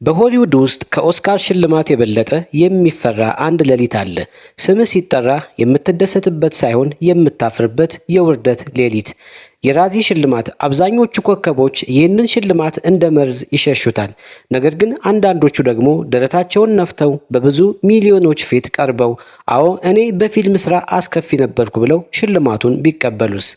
በሆሊውድ ውስጥ ከኦስካር ሽልማት የበለጠ የሚፈራ አንድ ሌሊት አለ። ስምህ ሲጠራ የምትደሰትበት ሳይሆን የምታፍርበት የውርደት ሌሊት። የራዚ ሽልማት። አብዛኞቹ ኮከቦች ይህንን ሽልማት እንደ መርዝ ይሸሹታል። ነገር ግን አንዳንዶቹ ደግሞ ደረታቸውን ነፍተው በብዙ ሚሊዮኖች ፊት ቀርበው አዎ እኔ በፊልም ስራ አስከፊ ነበርኩ ብለው ሽልማቱን ቢቀበሉስ?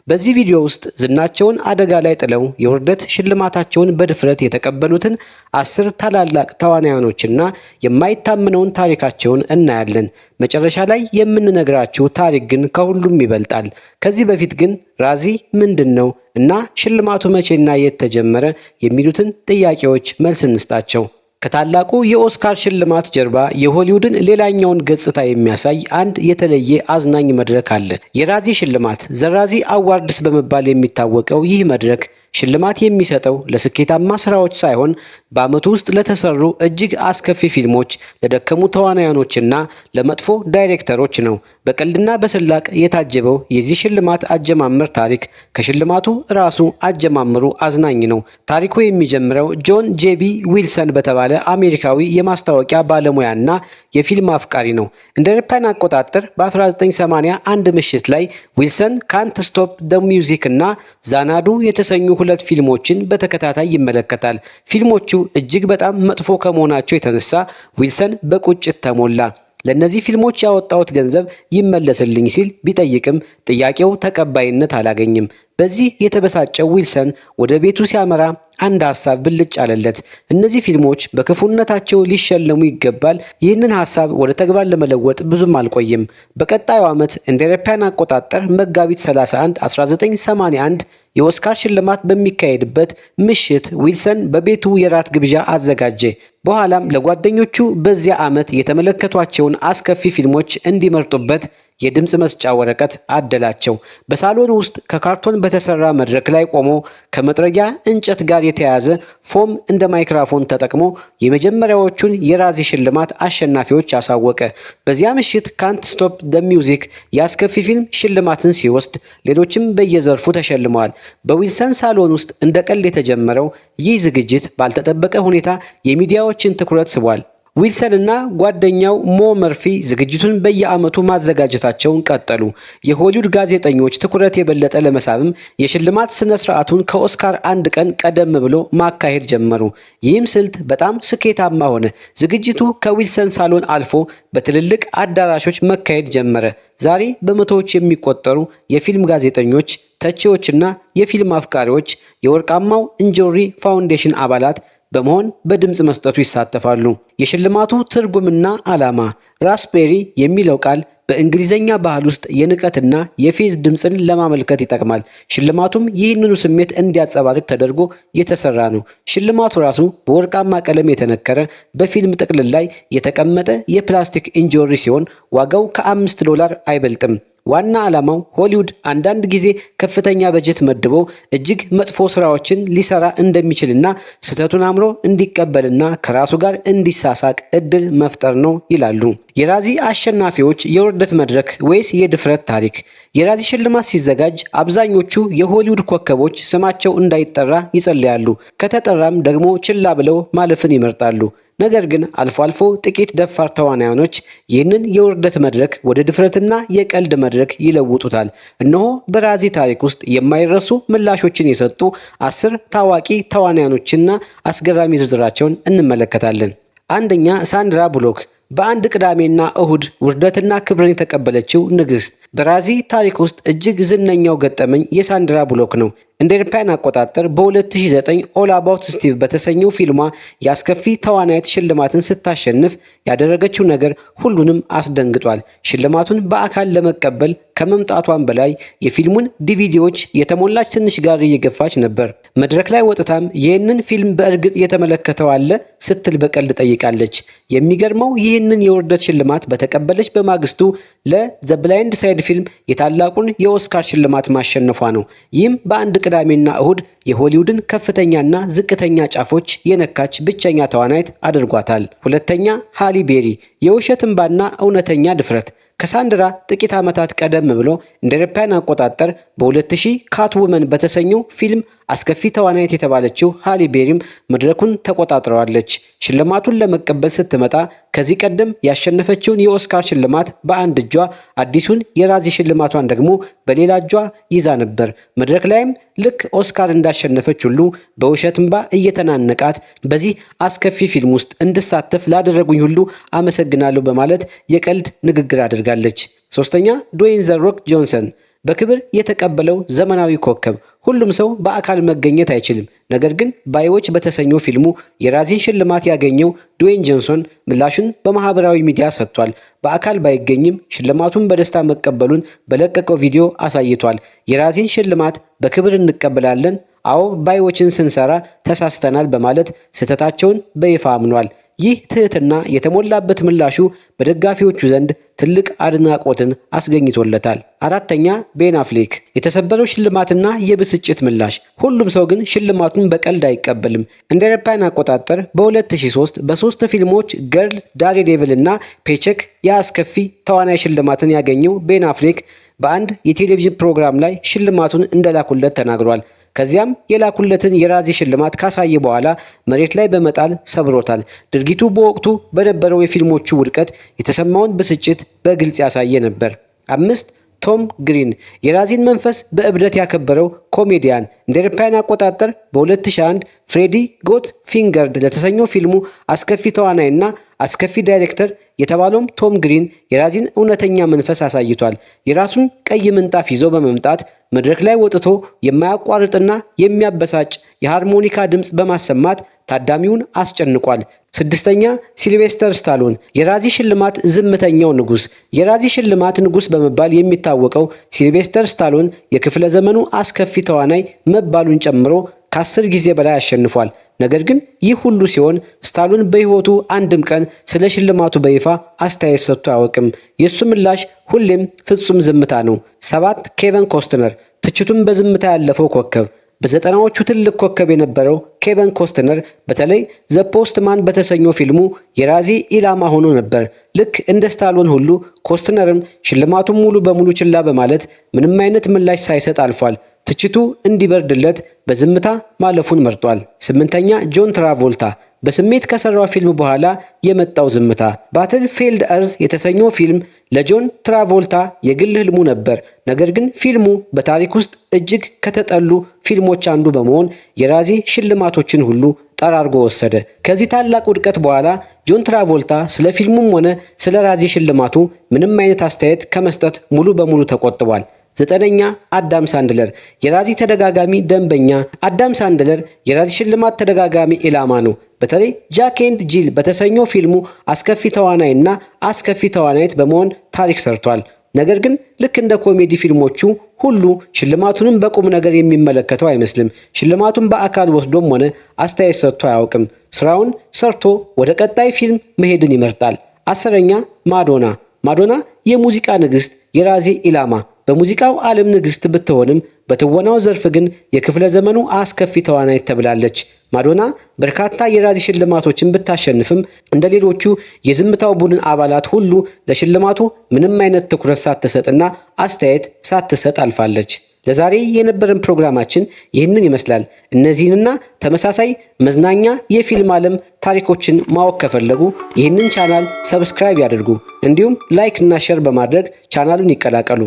በዚህ ቪዲዮ ውስጥ ዝናቸውን አደጋ ላይ ጥለው የውርደት ሽልማታቸውን በድፍረት የተቀበሉትን 10 ታላላቅ ተዋናዮችና የማይታመነውን ታሪካቸውን እናያለን። መጨረሻ ላይ የምንነግራችሁ ታሪክ ግን ከሁሉም ይበልጣል። ከዚህ በፊት ግን ራዚ ምንድነው እና ሽልማቱ መቼና የት ተጀመረ የሚሉትን ጥያቄዎች መልስ እንስጣቸው። ከታላቁ የኦስካር ሽልማት ጀርባ የሆሊውድን ሌላኛውን ገጽታ የሚያሳይ አንድ የተለየ አዝናኝ መድረክ አለ። የራዚ ሽልማት ዘራዚ አዋርድስ በመባል የሚታወቀው ይህ መድረክ ሽልማት የሚሰጠው ለስኬታማ ስራዎች ሳይሆን በአመቱ ውስጥ ለተሰሩ እጅግ አስከፊ ፊልሞች፣ ለደከሙ ተዋናዮችና ለመጥፎ ዳይሬክተሮች ነው። በቀልድና በስላቅ የታጀበው የዚህ ሽልማት አጀማመር ታሪክ ከሽልማቱ ራሱ አጀማመሩ አዝናኝ ነው። ታሪኩ የሚጀምረው ጆን ጄቢ ዊልሰን በተባለ አሜሪካዊ የማስታወቂያ ባለሙያና የፊልም አፍቃሪ ነው። እንደ አውሮፓውያን አቆጣጠር በ1980 አንድ ምሽት ላይ ዊልሰን ካንት ስቶፕ ደ ሚውዚክ እና ዛናዱ የተሰኙ ሁለት ፊልሞችን በተከታታይ ይመለከታል። ፊልሞቹ እጅግ በጣም መጥፎ ከመሆናቸው የተነሳ ዊልሰን በቁጭት ተሞላ። ለነዚህ ፊልሞች ያወጣሁት ገንዘብ ይመለስልኝ ሲል ቢጠይቅም ጥያቄው ተቀባይነት አላገኝም። በዚህ የተበሳጨው ዊልሰን ወደ ቤቱ ሲያመራ አንድ ሐሳብ ብልጭ አለለት። እነዚህ ፊልሞች በክፉነታቸው ሊሸለሙ ይገባል። ይህንን ሐሳብ ወደ ተግባር ለመለወጥ ብዙም አልቆየም። በቀጣዩ ዓመት እንደ አውሮፓውያን አቆጣጠር መጋቢት 31 1981 የኦስካር ሽልማት በሚካሄድበት ምሽት ዊልሰን በቤቱ የራት ግብዣ አዘጋጀ። በኋላም ለጓደኞቹ በዚያ ዓመት የተመለከቷቸውን አስከፊ ፊልሞች እንዲመርጡበት የድምጽ መስጫ ወረቀት አደላቸው። በሳሎን ውስጥ ከካርቶን በተሰራ መድረክ ላይ ቆሞ ከመጥረጊያ እንጨት ጋር የተያያዘ ፎም እንደ ማይክሮፎን ተጠቅሞ የመጀመሪያዎቹን የራዚ ሽልማት አሸናፊዎች አሳወቀ። በዚያ ምሽት ካንት ስቶፕ ደ ሚውዚክ የአስከፊ ፊልም ሽልማትን ሲወስድ ሌሎችም በየዘርፉ ተሸልመዋል። በዊልሰን ሳሎን ውስጥ እንደ ቀልድ የተጀመረው ይህ ዝግጅት ባልተጠበቀ ሁኔታ የሚዲያዎችን ትኩረት ስቧል። ዊልሰን እና ጓደኛው ሞ መርፊ ዝግጅቱን በየዓመቱ ማዘጋጀታቸውን ቀጠሉ። የሆሊውድ ጋዜጠኞች ትኩረት የበለጠ ለመሳብም የሽልማት ስነ ስርዓቱን ከኦስካር አንድ ቀን ቀደም ብሎ ማካሄድ ጀመሩ። ይህም ስልት በጣም ስኬታማ ሆነ። ዝግጅቱ ከዊልሰን ሳሎን አልፎ በትልልቅ አዳራሾች መካሄድ ጀመረ። ዛሬ በመቶዎች የሚቆጠሩ የፊልም ጋዜጠኞች፣ ተቺዎችና የፊልም አፍቃሪዎች የወርቃማው እንጆሪ ፋውንዴሽን አባላት በመሆን በድምጽ መስጠቱ ይሳተፋሉ። የሽልማቱ ትርጉምና ዓላማ ራስቤሪ የሚለው ቃል በእንግሊዘኛ ባህል ውስጥ የንቀትና የፌዝ ድምጽን ለማመልከት ይጠቅማል። ሽልማቱም ይህንኑ ስሜት እንዲያንጸባርቅ ተደርጎ የተሰራ ነው። ሽልማቱ ራሱ በወርቃማ ቀለም የተነከረ በፊልም ጥቅልል ላይ የተቀመጠ የፕላስቲክ እንጆሪ ሲሆን ዋጋው $5 አይበልጥም። ዋና ዓላማው ሆሊውድ አንዳንድ ጊዜ ከፍተኛ በጀት መድቦ እጅግ መጥፎ ስራዎችን ሊሰራ እንደሚችልና ስህተቱን አምሮ እንዲቀበልና ከራሱ ጋር እንዲሳሳቅ እድል መፍጠር ነው ይላሉ። የራዚ አሸናፊዎች የውርደት መድረክ ወይስ የድፍረት ታሪክ? የራዚ ሽልማት ሲዘጋጅ አብዛኞቹ የሆሊውድ ኮከቦች ስማቸው እንዳይጠራ ይጸልያሉ። ከተጠራም ደግሞ ችላ ብለው ማለፍን ይመርጣሉ። ነገር ግን አልፎ አልፎ ጥቂት ደፋር ተዋናዮች ይህንን የውርደት መድረክ ወደ ድፍረትና የቀልድ መድረክ ይለውጡታል። እነሆ በራዚ ታሪክ ውስጥ የማይረሱ ምላሾችን የሰጡ 10 ታዋቂ ተዋናዮችና አስገራሚ ዝርዝራቸውን እንመለከታለን። አንደኛ፣ ሳንድራ ቡሎክ። በአንድ ቅዳሜና እሁድ ውርደትና ክብርን የተቀበለችው ንግስት። በራዚ ታሪክ ውስጥ እጅግ ዝነኛው ገጠመኝ የሳንድራ ቡሎክ ነው። እንደ አውሮፓውያን አቆጣጠር በ2009 ኦል አባውት ስቲቭ በተሰኘው ፊልሟ የአስከፊ ተዋናይት ሽልማትን ስታሸንፍ ያደረገችው ነገር ሁሉንም አስደንግጧል። ሽልማቱን በአካል ለመቀበል ከመምጣቷን በላይ የፊልሙን ዲቪዲዎች የተሞላች ትንሽ ጋሪ እየገፋች ነበር። መድረክ ላይ ወጥታም ይህንን ፊልም በእርግጥ የተመለከተው አለ ስትል በቀልድ ጠይቃለች። የሚገርመው ይህንን የውርደት ሽልማት በተቀበለች በማግስቱ ለዘ ብላይንድ ሳይድ ፊልም የታላቁን የኦስካር ሽልማት ማሸነፏ ነው። ይህም በአንድ ቅዳሜና እሁድ የሆሊውድን ከፍተኛና ዝቅተኛ ጫፎች የነካች ብቸኛ ተዋናይት አድርጓታል። ሁለተኛ፣ ሃሊ ቤሪ። የውሸት እንባና እውነተኛ ድፍረት። ከሳንድራ ጥቂት ዓመታት ቀደም ብሎ እንደ አውሮፓውያን አቆጣጠር በ2000 ካትውመን በተሰኘው ፊልም አስከፊ ተዋናይት የተባለችው ሃሊ ቤሪም መድረኩን ተቆጣጥረዋለች። ሽልማቱን ለመቀበል ስትመጣ ከዚህ ቀደም ያሸነፈችውን የኦስካር ሽልማት በአንድ እጇ፣ አዲሱን የራዚ ሽልማቷን ደግሞ በሌላ እጇ ይዛ ነበር። መድረክ ላይም ልክ ኦስካር እንዳሸነፈች ሁሉ በውሸት እንባ እየተናነቃት በዚህ አስከፊ ፊልም ውስጥ እንድሳተፍ ላደረጉኝ ሁሉ አመሰግናለሁ በማለት የቀልድ ንግግር አድርጋለች። ሶስተኛ ድዌይን ዘ ሮክ ጆንሰን በክብር የተቀበለው ዘመናዊ ኮከብ። ሁሉም ሰው በአካል መገኘት አይችልም። ነገር ግን ባዮች በተሰኘው ፊልሙ የራዚን ሽልማት ያገኘው ድዌይን ጆንሰን ምላሹን በማህበራዊ ሚዲያ ሰጥቷል። በአካል ባይገኝም ሽልማቱን በደስታ መቀበሉን በለቀቀው ቪዲዮ አሳይቷል። የራዚን ሽልማት በክብር እንቀበላለን፣ አዎ ባዮችን ስንሰራ ተሳስተናል በማለት ስህተታቸውን በይፋ አምኗል። ይህ ትህትና የተሞላበት ምላሹ በደጋፊዎቹ ዘንድ ትልቅ አድናቆትን አስገኝቶለታል። አራተኛ ቤን አፍሌክ የተሰበረው ሽልማትና የብስጭት ምላሽ። ሁሉም ሰው ግን ሽልማቱን በቀልድ አይቀበልም። እንደ አውሮፓውያን አቆጣጠር በ2003 በ3 ፊልሞች ገርል፣ ዳሬዴቪል እና ፔቼክ የአስከፊ ተዋናይ ሽልማትን ያገኘው ቤን አፍሌክ በአንድ የቴሌቪዥን ፕሮግራም ላይ ሽልማቱን እንደላኩለት ተናግሯል። ከዚያም የላኩለትን የራዚ ሽልማት ካሳየ በኋላ መሬት ላይ በመጣል ሰብሮታል። ድርጊቱ በወቅቱ በነበረው የፊልሞቹ ውድቀት የተሰማውን ብስጭት በግልጽ ያሳየ ነበር። 5 ቶም ግሪን የራዚን መንፈስ በእብደት ያከበረው ኮሜዲያን እንደ አውሮፓውያን አቆጣጠር በ2001 ፍሬዲ ጎት ፊንገርድ ለተሰኘው ፊልሙ አስከፊ ተዋናይና አስከፊ ዳይሬክተር የተባለውም ቶም ግሪን የራዚን እውነተኛ መንፈስ አሳይቷል። የራሱን ቀይ ምንጣፍ ይዞ በመምጣት መድረክ ላይ ወጥቶ የማያቋርጥና የሚያበሳጭ የሃርሞኒካ ድምፅ በማሰማት ታዳሚውን አስጨንቋል። 6ኛ ሲልቬስተር ስታሎን የራዚ ሽልማት ዝምተኛው ንጉስ። የራዚ ሽልማት ንጉስ በመባል የሚታወቀው ሲልቬስተር ስታሎን የክፍለ ዘመኑ አስከፊ ተዋናይ መባሉን ጨምሮ ከ10 ጊዜ በላይ አሸንፏል። ነገር ግን ይህ ሁሉ ሲሆን ስታሎን በህይወቱ አንድም ቀን ስለ ሽልማቱ በይፋ አስተያየት ሰጥቶ አያውቅም። የሱ ምላሽ ሁሌም ፍጹም ዝምታ ነው። 7 ኬቨን ኮስትነር ትችቱን በዝምታ ያለፈው ኮከብ። በዘጠናዎቹ ትልቅ ኮከብ የነበረው ኬቨን ኮስትነር በተለይ ዘ ፖስትማን በተሰኘው ፊልሙ የራዚ ኢላማ ሆኖ ነበር። ልክ እንደ ስታሎን ሁሉ ኮስትነርም ሽልማቱን ሙሉ በሙሉ ችላ በማለት ምንም አይነት ምላሽ ሳይሰጥ አልፏል። ትችቱ እንዲበርድለት በዝምታ ማለፉን መርጧል። 8ኛ ጆን ትራቮልታ በስሜት ከሰራው ፊልም በኋላ የመጣው ዝምታ። ባትል ፊልድ እርዝ የተሰኘው ፊልም ለጆን ትራቮልታ የግል ህልሙ ነበር። ነገር ግን ፊልሙ በታሪክ ውስጥ እጅግ ከተጠሉ ፊልሞች አንዱ በመሆን የራዚ ሽልማቶችን ሁሉ ጠራርጎ ወሰደ። ከዚህ ታላቅ ውድቀት በኋላ ጆን ትራቮልታ ስለ ፊልሙም ሆነ ስለ ራዚ ሽልማቱ ምንም አይነት አስተያየት ከመስጠት ሙሉ በሙሉ ተቆጥቧል። 9ኛ አዳም ሳንድለር የራዚ ተደጋጋሚ ደንበኛ። አዳም ሳንድለር የራዚ ሽልማት ተደጋጋሚ ኢላማ ነው። በተለይ ጃክ ኤንድ ጂል በተሰኘው ፊልሙ አስከፊ ተዋናይና አስከፊ ተዋናይት በመሆን ታሪክ ሰርቷል። ነገር ግን ልክ እንደ ኮሜዲ ፊልሞቹ ሁሉ ሽልማቱንም በቁም ነገር የሚመለከተው አይመስልም። ሽልማቱን በአካል ወስዶም ሆነ አስተያየት ሰጥቶ አያውቅም። ስራውን ሰርቶ ወደ ቀጣይ ፊልም መሄድን ይመርጣል። 10ኛ ማዶና ማዶና የሙዚቃ ንግስት፣ የራዚ ኢላማ። በሙዚቃው ዓለም ንግስት ብትሆንም በትወናው ዘርፍ ግን የክፍለ ዘመኑ አስከፊ ተዋናይት ተብላለች። ማዶና በርካታ የራዚ ሽልማቶችን ብታሸንፍም እንደ ሌሎቹ የዝምታው ቡድን አባላት ሁሉ ለሽልማቱ ምንም አይነት ትኩረት ሳትሰጥና አስተያየት ሳትሰጥ አልፋለች። ለዛሬ የነበረን ፕሮግራማችን ይህንን ይመስላል። እነዚህንና ተመሳሳይ መዝናኛ የፊልም ዓለም ታሪኮችን ማወቅ ከፈለጉ ይህንን ቻናል ሰብስክራይብ ያድርጉ። እንዲሁም ላይክ እና ሼር በማድረግ ቻናሉን ይቀላቀሉ።